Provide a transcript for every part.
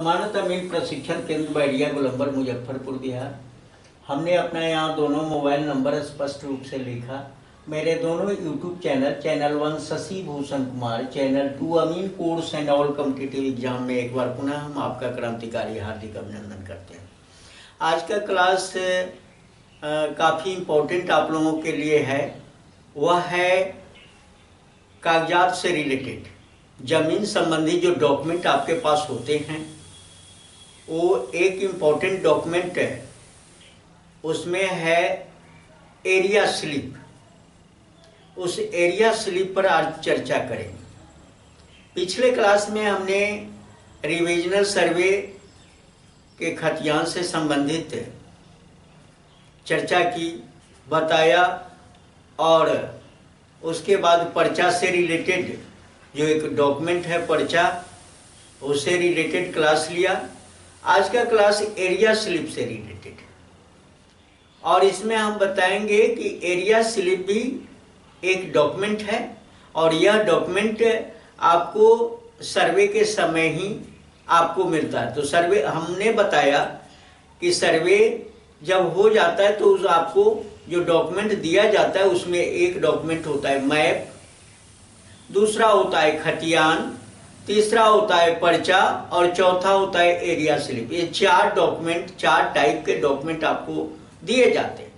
मानवता मिल प्रशिक्षण केंद्र बैरिया गोलंबर मुजफ्फरपुर बिहार। हमने अपना यहाँ दोनों मोबाइल नंबर स्पष्ट रूप से लिखा। मेरे दोनों YouTube channel 1 Shashi Bhushan Kumar, channel 2 Amin course and all competitive exam में एक बार पुनः हम आपका क्रांतिकारी हार्दिक अभिनंदन करते हैं। आज का क्लास काफ़ी इम्पोर्टेंट आप लोगों के लिए है। वह है कागजात से रिलेटेड, ज़मीन संबंधी जो डॉक्यूमेंट आपके पास होते हैं वो एक इम्पोर्टेंट डॉक्यूमेंट है, उसमें है एरिया स्लिप। उस एरिया स्लिप पर आज चर्चा करेंगे। पिछले क्लास में हमने रिविजनल सर्वे के खतियान से संबंधित चर्चा की, बताया, और उसके बाद पर्चा से रिलेटेड जो एक डॉक्यूमेंट है पर्चा, उससे रिलेटेड क्लास लिया। आज का क्लास एरिया स्लिप से रिलेटेड है और इसमें हम बताएंगे कि एरिया स्लिप भी एक डॉक्यूमेंट है और यह डॉक्यूमेंट आपको सर्वे के समय ही आपको मिलता है। तो सर्वे हमने बताया कि सर्वे जब हो जाता है तो उस आपको जो डॉक्यूमेंट दिया जाता है उसमें एक डॉक्यूमेंट होता है मैप, दूसरा होता है खतियान, तीसरा होता है पर्चा और चौथा होता है एरिया स्लिप। ये चार डॉक्यूमेंट, चार टाइप के डॉक्यूमेंट आपको दिए जाते हैं।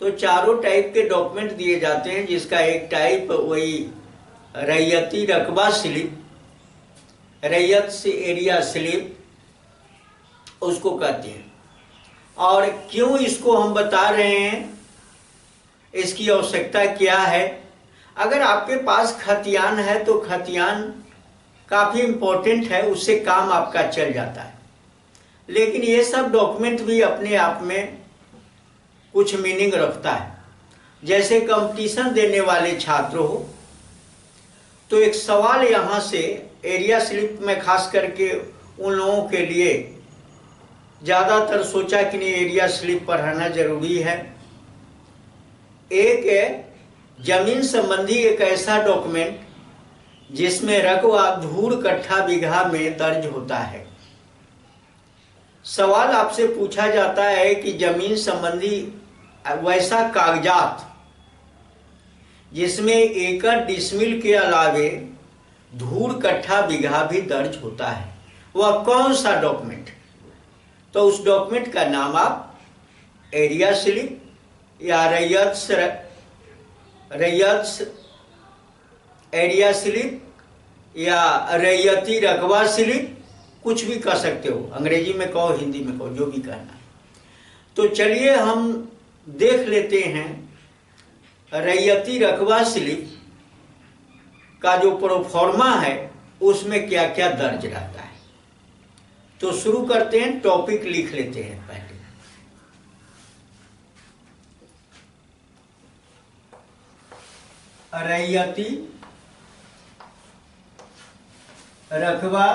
तो चारों टाइप के डॉक्यूमेंट दिए जाते हैं, जिसका एक टाइप वही रैयती रकबा स्लिप, रैयत से एरिया स्लिप उसको कहते हैं। और क्यों इसको हम बता रहे हैं, इसकी आवश्यकता क्या है। अगर आपके पास खतियान है तो खतियान काफ़ी इम्पोर्टेंट है, उससे काम आपका चल जाता है। लेकिन ये सब डॉक्यूमेंट भी अपने आप में कुछ मीनिंग रखता है। जैसे कंपटीशन देने वाले छात्र हो तो एक सवाल यहाँ से एरिया स्लिप में खास करके उन लोगों के लिए ज़्यादातर सोचा कि नहीं एरिया स्लिप पढ़ना जरूरी है। एक है जमीन संबंधी एक ऐसा डॉक्यूमेंट जिसमें रकबा धूर कट्ठा बीघा में दर्ज होता है। सवाल आपसे पूछा जाता है कि जमीन संबंधी वैसा कागजात जिसमें एकड़ डिसमिल के अलावे धूर कट्ठा बीघा भी दर्ज होता है, वह कौन सा डॉक्यूमेंट। तो उस डॉक्यूमेंट का नाम आप एरिया स्लिप या एरिया स्लिप या रैयती रकबा स्लिप कुछ भी कह सकते हो, अंग्रेजी में कहो, हिंदी में कहो, जो भी कहना है। तो चलिए हम देख लेते हैं रैयती रकबा स्लिप का जो प्रोफॉर्मा है उसमें क्या क्या दर्ज रहता है। तो शुरू करते हैं, टॉपिक लिख लेते हैं पहले। रैयती रकबा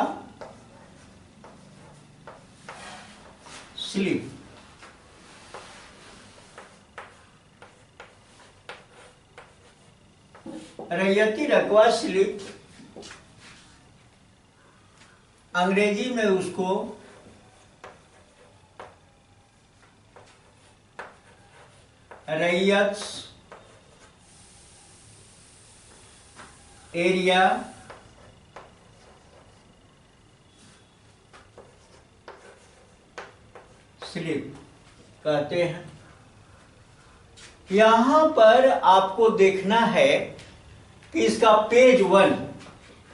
स्लिप। रैयती रकबा स्लिप अंग्रेजी में उसको रैयत एरिया स्लिप कहते हैं। यहां पर आपको देखना है कि इसका पेज 1,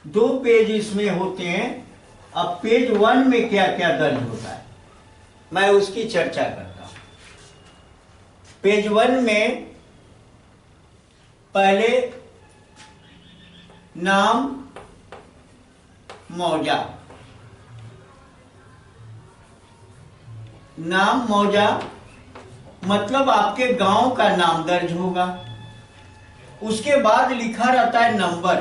2 पेज इसमें होते हैं। अब पेज 1 में क्या क्या दर्ज होता है मैं उसकी चर्चा करता हूं। पेज 1 में पहले नाम मौजा, नाम मौजा मतलब आपके गांव का नाम दर्ज होगा। उसके बाद लिखा रहता है नंबर।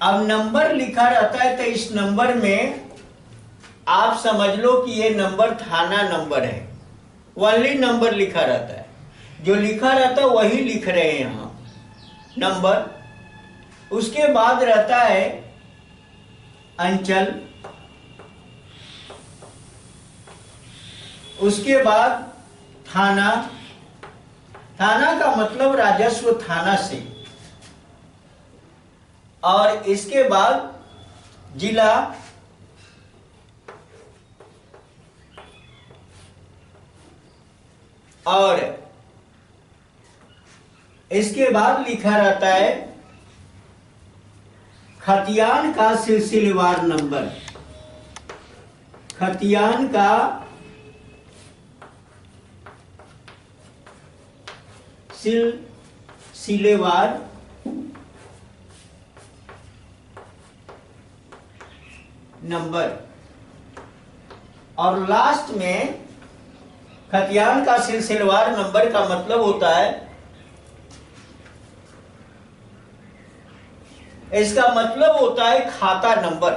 अब नंबर लिखा रहता है तो इस नंबर में आप समझ लो कि ये नंबर थाना नंबर है, ओनली नंबर लिखा रहता है। जो लिखा रहता है वही लिख रहे हैं यहाँ नंबर। उसके बाद रहता है अंचल, उसके बाद थाना, थाना का मतलब राजस्व थाना से, और इसके बाद जिला, और इसके बाद लिखा रहता है खतियान का सिलसिलेवार नंबर, खतियान का सिलसिलेवार नंबर, और लास्ट में खतियान का सिलसिलेवार नंबर का मतलब होता है, इसका मतलब होता है खाता नंबर।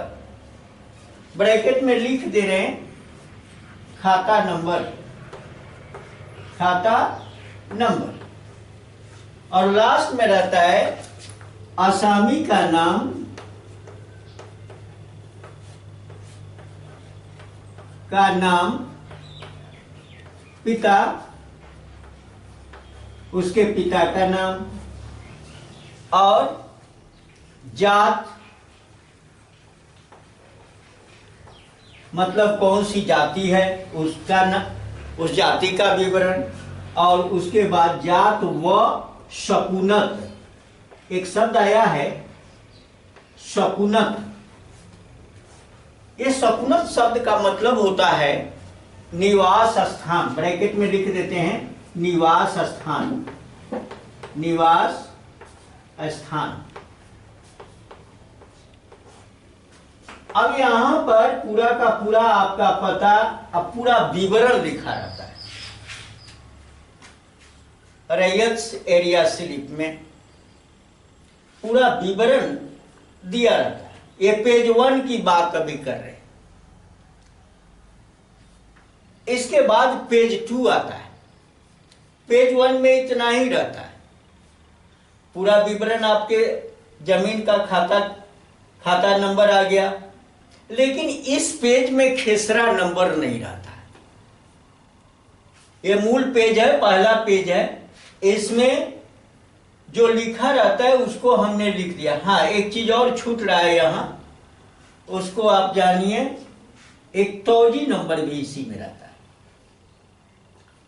ब्रैकेट में लिख दे रहे हैं खाता नंबर, खाता नंबर, और लास्ट में रहता है आसामी का नाम, पिता, उसके पिता का नाम, और जात, मतलब कौन सी जाति है उसका उस जाति का विवरण, और उसके बाद जात व शकुनत, एक शब्द आया है शकुनत। ये शकुनत शब्द का मतलब होता है निवास स्थान, ब्रैकेट में लिख देते हैं निवास स्थान, निवास स्थान। अब यहां पर पूरा का पूरा आपका पता, अब पूरा विवरण लिखा रहता है रैयत एरिया स्लिप में, पूरा विवरण दिया रहता है। ये पेज 1 की बात अभी कर रहे हैं। इसके बाद पेज 2 आता है। पेज 1 में इतना ही रहता है, पूरा विवरण, आपके जमीन का खाता नंबर आ गया, लेकिन इस पेज में खेसरा नंबर नहीं रहता है। ये मूल पेज है, पहला पेज है, इसमें जो लिखा रहता है उसको हमने लिख दिया। हाँ, एक चीज और छूट रहा है यहां, उसको आप जानिए, एक तौजी नंबर भी इसी में रहता है,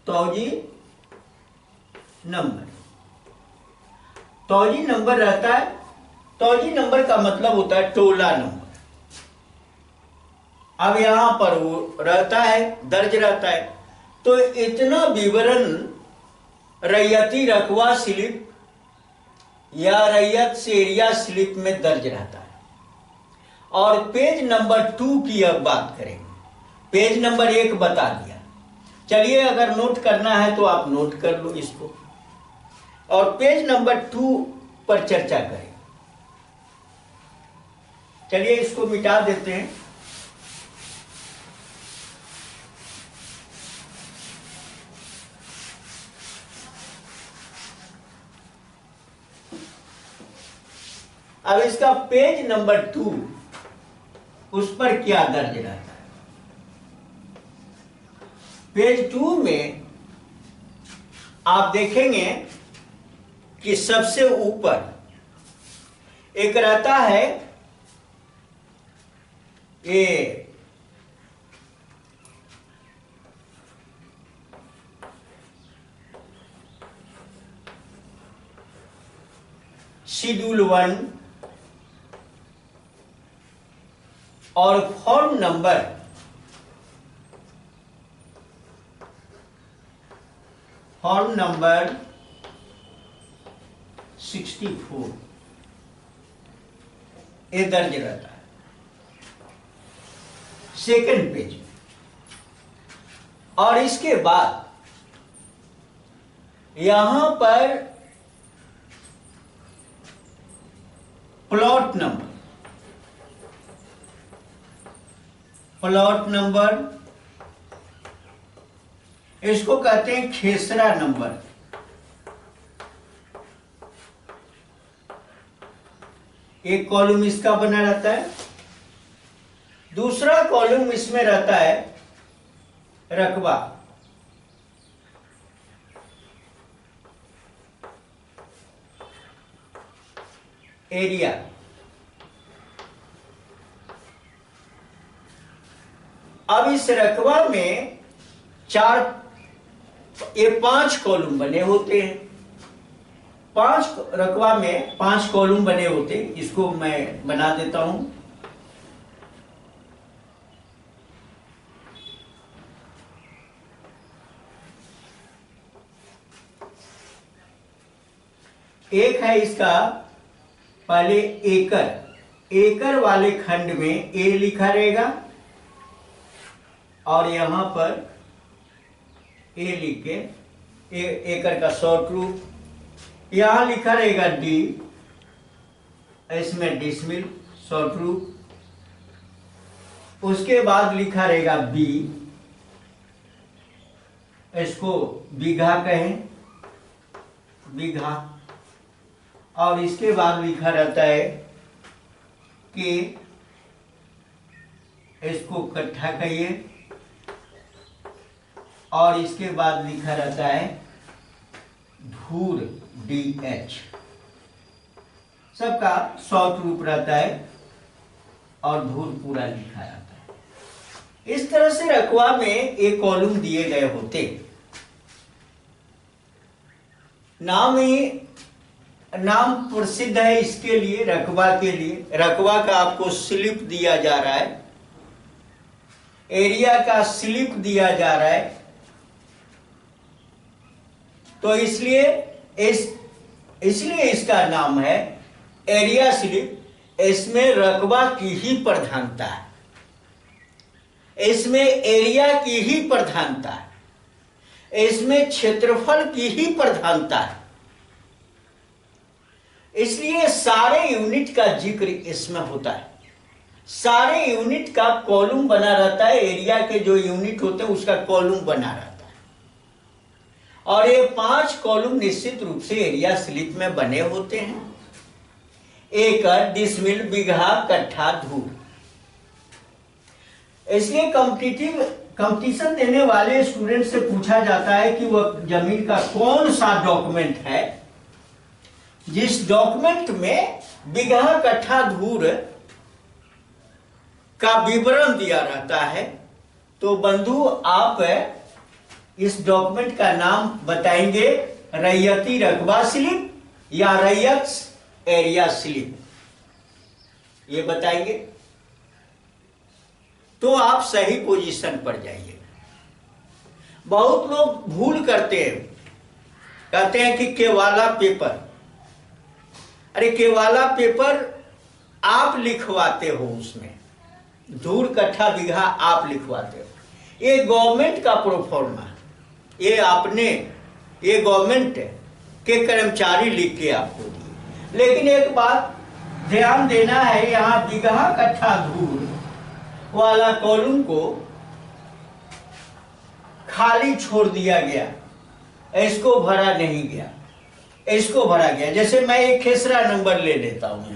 तौजी नंबर, तौजी नंबर रहता है। तौजी नंबर का मतलब होता है टोला नंबर। अब यहां पर वो रहता है, दर्ज रहता है। तो इतना विवरण रैयती रकबा स्लिप या रैयत से एरिया स्लिप में दर्ज रहता है। और पेज नंबर 2 की अब बात करेंगे। पेज नंबर 1 बता दिया, चलिए अगर नोट करना है तो आप नोट कर लो इसको, और पेज नंबर 2 पर चर्चा करें। चलिए इसको मिटा देते हैं। अब इसका पेज नंबर 2, उस पर क्या दर्ज रहता है? पेज 2 में आप देखेंगे कि सबसे ऊपर एक रहता है ये शेड्यूल 1 और फॉर्म नंबर फॉर्म नंबर 64 ये दर्ज रहता है सेकंड पेज में। और इसके बाद यहां पर प्लॉट नंबर, इसको कहते हैं खेसरा नंबर। एक कॉलम इसका बना रहता है, दूसरा कॉलम इसमें रहता है रकबा। एरिया। अब इस रकबा में ये 5 कॉलम बने होते हैं। 5 रकबा में 5 कॉलम बने होते हैं। इसको मैं बना देता हूं। एक है इसका पहले एकड़ वाले खंड में ए लिखा रहेगा और यहां पर ए लिख के एकड़ का शॉर्ट रूप। यहां लिखा रहेगा डी, इसमें डिसमिल शॉर्ट रूप। उसके बाद लिखा रहेगा बी, इसको बीघा कहें, बीघा। और इसके बाद लिखा रहता है कि इसको कट्ठा कहिए। और इसके बाद लिखा रहता है धूर, DH। सबका शॉर्ट रूप रहता है और धूर पूरा लिखा रहता है। इस तरह से रकबा में एक कॉलम दिए गए होते। नाम प्रसिद्ध है इसके लिए, रकबा के लिए। रकबा का आपको स्लिप दिया जा रहा है, एरिया का स्लिप दिया जा रहा है। तो इसलिए इसका नाम है एरिया स्लिप। इसमें रकबा की ही प्रधानता है, इसमें एरिया की ही प्रधानता है, इसमें क्षेत्रफल की ही प्रधानता है। इसलिए सारे यूनिट का जिक्र इसमें होता है। सारे यूनिट का कॉलम बना रहता है। एरिया के जो यूनिट होते हैं उसका कॉलम बना रहता है। और ये 5 कॉलम निश्चित रूप से एरिया स्लिप में बने होते हैं। एकड़, डिसमिल, बीघा, कट्ठा, धूर। इसलिए कंपटीशन देने वाले स्टूडेंट से पूछा जाता है कि वह जमीन का कौन सा डॉक्यूमेंट है जिस डॉक्यूमेंट में बीघा, कट्ठा, धूर का विवरण दिया रहता है। तो बंधु आप इस डॉक्यूमेंट का नाम बताएंगे, रैयती रकबा स्लिप या रैयत एरिया स्लिप, ये बताएंगे तो आप सही पोजीशन पर जाइए। बहुत लोग भूल करते हैं, कहते हैं कि केवाला पेपर। अरे केवाला पेपर आप लिखवाते हो, उसमें धूर, कट्ठा, बीघा आप लिखवाते हो। ये गवर्नमेंट का प्रोफॉर्मा, ये गवर्नमेंट के कर्मचारी लिख के आपको दिए। लेकिन एक बात ध्यान देना है, यहां बीघा, कट्ठा, धूर वाला कॉलम को खाली छोड़ दिया गया, इसको भरा नहीं गया, इसको भरा गया। जैसे मैं एक खेसरा नंबर ले लेता हूं।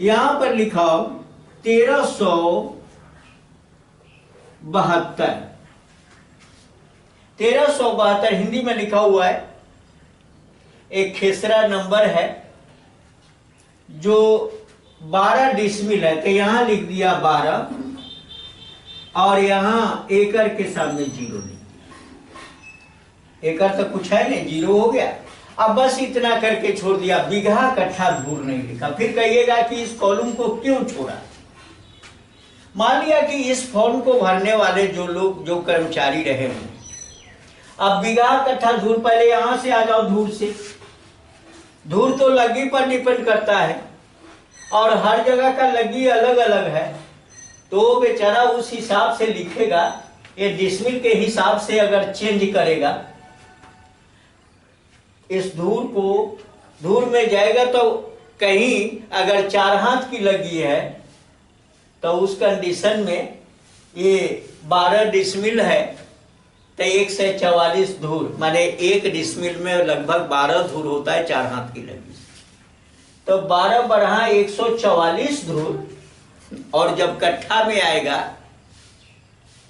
यहां पर लिखा हो 1372। 1372 हिंदी में लिखा हुआ है। एक खेसरा नंबर है जो 12 डिसमिल है, तो यहां लिख दिया 12 और यहां एकड़ के सामने 0 लिख दिया। एकड़ तो कुछ है नहीं, 0 हो गया। अब बस इतना करके छोड़ दिया, बीघा, कट्ठा, धूर नहीं लिखा। फिर कहिएगा कि इस कॉलम को क्यों छोड़ा। मान लिया कि इस फॉर्म को भरने वाले जो कर्मचारी रहे हों, अब बीघा, कट्ठा, धूर, पहले यहां से आ जाओ धूर से। धूर तो लगी पर डिपेंड करता है और हर जगह का लगी अलग अलग है, तो बेचारा उस हिसाब से लिखेगा। ये डिसमिल के हिसाब से अगर चेंज करेगा, इस धूर में जाएगा तो कहीं अगर 4 हाथ की लगी है तो उस कंडीशन में ये 12 डिसमिल है तो 144 धूर, माने 1 डिसमिल में लगभग 12 धूर होता है 4 हाथ की लगी। तो 12 बरहा 144 धूर और जब कट्ठा में आएगा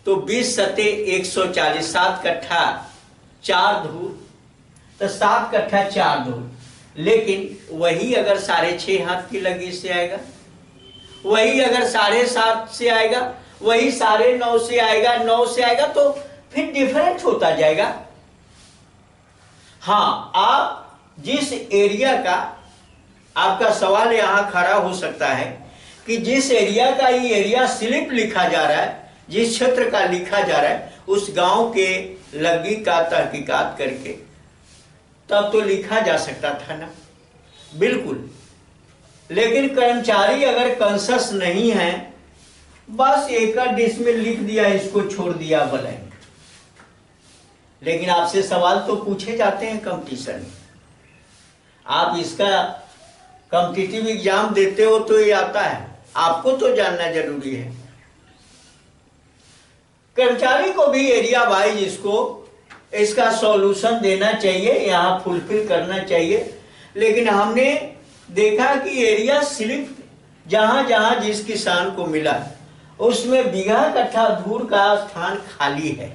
तो 20 सते 140, 7 कट्ठा 4 धूर, तो 7 कट्ठा 4 धूर। लेकिन वही अगर 6.5 हाथ की लगी से आएगा, वही अगर 7.5 से आएगा, वही 9.5 से आएगा, 9 से आएगा, तो फिर डिफरेंट होता जाएगा। हाँ, आप जिस एरिया का, आपका सवाल यहां खड़ा हो सकता है कि जिस एरिया का ये एरिया स्लिप लिखा जा रहा है, जिस क्षेत्र का लिखा जा रहा है, उस गांव के लग्गी का तहकीकात करके तब तो लिखा जा सकता था ना, बिल्कुल। लेकिन कर्मचारी अगर कंसस नहीं है, बस एकड़ डिसमिल लिख दिया, इसको छोड़ दिया ब्लैंक। लेकिन आपसे सवाल तो पूछे जाते हैं कंपटीशन में, आप इसका कॉम्पिटिटिव एग्जाम देते हो तो ये आता है, आपको तो जानना जरूरी है। कर्मचारी को भी एरिया वाइज इसका सॉल्यूशन देना चाहिए, यहाँ फुलफिल करना चाहिए। लेकिन हमने देखा कि एरिया स्लिप जहां जहां जिस किसान को मिला उसमें बीघा कट्ठा धूर का स्थान खाली है।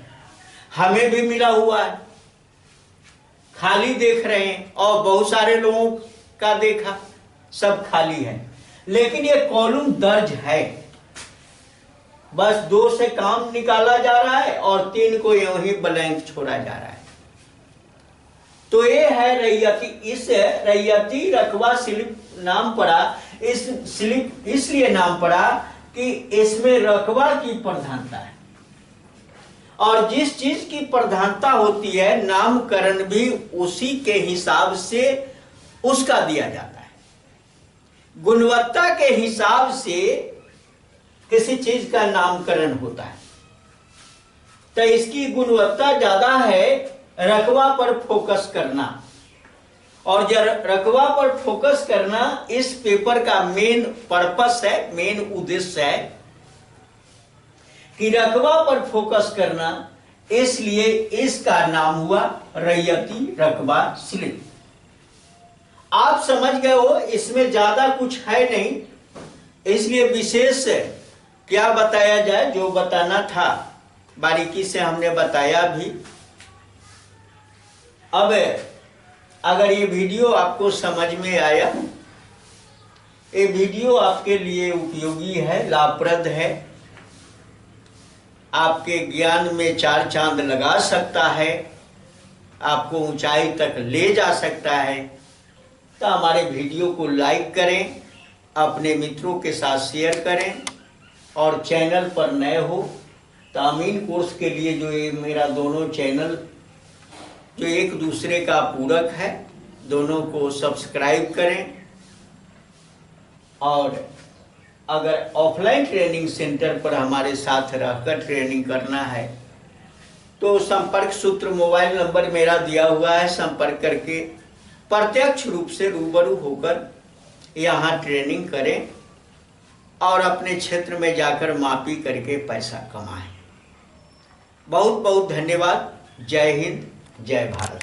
हमें भी मिला हुआ है, खाली देख रहे हैं, और बहुत सारे लोगों का देखा, सब खाली है। लेकिन ये कॉलम दर्ज है, बस 2 से काम निकाला जा रहा है और 3 को यूं ही ब्लैंक छोड़ा जा रहा है। तो ये है रैयती। इस रैयती रकबा स्लिप नाम पड़ा, इस स्लिप इसलिए नाम पड़ा कि इसमें रकबा की प्रधानता है, और जिस चीज की प्रधानता होती है नामकरण भी उसी के हिसाब से उसका दिया जाता है। गुणवत्ता के हिसाब से किसी चीज का नामकरण होता है, तो इसकी गुणवत्ता ज्यादा है रकबा पर फोकस करना। और जब रकबा पर फोकस करना इस पेपर का मेन पर्पस है, मेन उद्देश्य है कि रकबा पर फोकस करना, इसलिए इसका नाम हुआ रैयती रकबा स्लिप। आप समझ गए हो, इसमें ज्यादा कुछ है नहीं, इसलिए विशेष क्या बताया जाए, जो बताना था बारीकी से हमने बताया भी। अब अगर ये वीडियो आपको समझ में आया, ये वीडियो आपके लिए उपयोगी है, लाभप्रद है, आपके ज्ञान में 4 चांद लगा सकता है, आपको ऊंचाई तक ले जा सकता है, तो हमारे वीडियो को लाइक करें, अपने मित्रों के साथ शेयर करें, और चैनल पर नए हो तो अमीन कोर्स के लिए जो ये मेरा दोनों चैनल जो एक दूसरे का पूरक है, दोनों को सब्सक्राइब करें। और अगर ऑफलाइन ट्रेनिंग सेंटर पर हमारे साथ रहकर ट्रेनिंग करना है तो संपर्क सूत्र मोबाइल नंबर मेरा दिया हुआ है, संपर्क करके प्रत्यक्ष रूप से रूबरू होकर यहाँ ट्रेनिंग करें और अपने क्षेत्र में जाकर मापी करके पैसा कमाएं। बहुत बहुत धन्यवाद। जय हिंद, जय भारत।